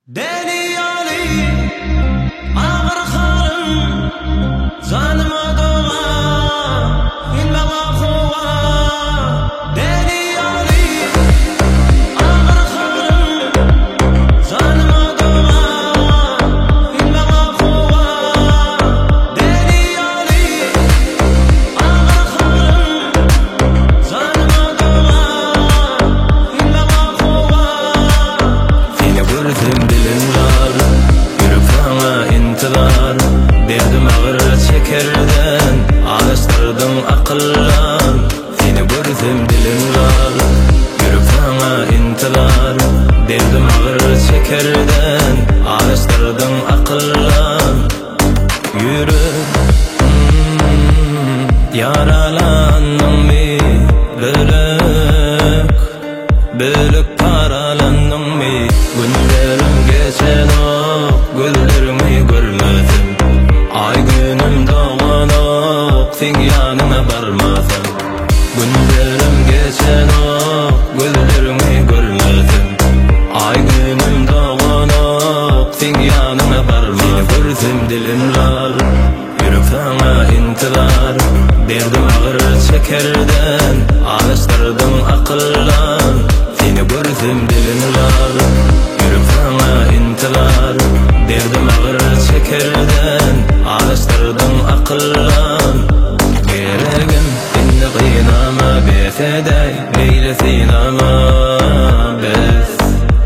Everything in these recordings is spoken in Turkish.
Deli Ali ağır xarım zanıma doğa inlama xuva. Deli Ali ağır xarım zanıma doğa inlama xuva. Deli Ali ağır xarım zanıma doğa inlama xuva. Seni gördüm derdim ağır çekerden alıştırdım akıllan. Seni görsem dilim var yürüp sana intilar. Derdim ağır çekerden alıştırdım akıllan. Yürüp yaralandım mi bölük bölük paralandım mi. Günlerim geçen o güllerimi görmedim. Ay günüm doğanok sen yanına varmasın. Günlerim geçen o güllerimi görmedim. Ay günüm doğanok sen yanına varmasın. Seni görsem dilim lar yürüp sana intilar. Derdim ağır çekerden alıştırdım akıllan. Seni görsem dilim lar yürüp sana intilar. Derdim ağır çekerden alıştırdım akıllan. Geregim inni qıynama beseday leylesin ama bes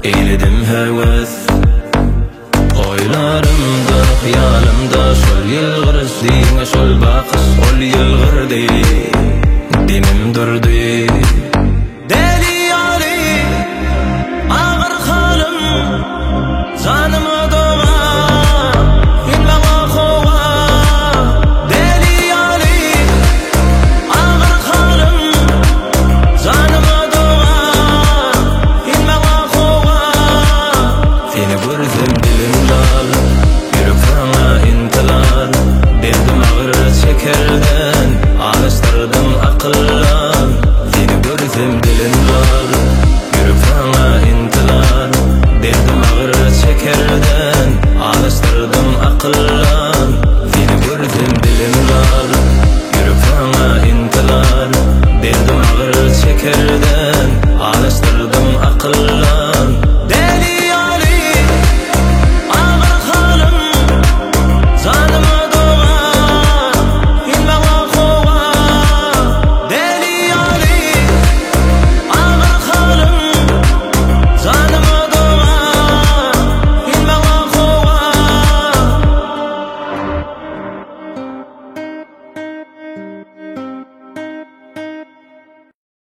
eyledim heves. Oylarımda xiyalımda şol yılgırış diýene şol bakış ol yılgırdy dinim durdy. Deli Ali ağır xarım zanıma doğa inlama xuva. Deli Ali ağır xarım zanıma doğa inlama xuva. Seni görsem dilim lal yürüp sana intilar. Derdim ağır çekerden alıştırdım akıllan. Seni görsem dilim lal yürüp sana intilar. Derdim ağır çekerden alıştırdım akıllan.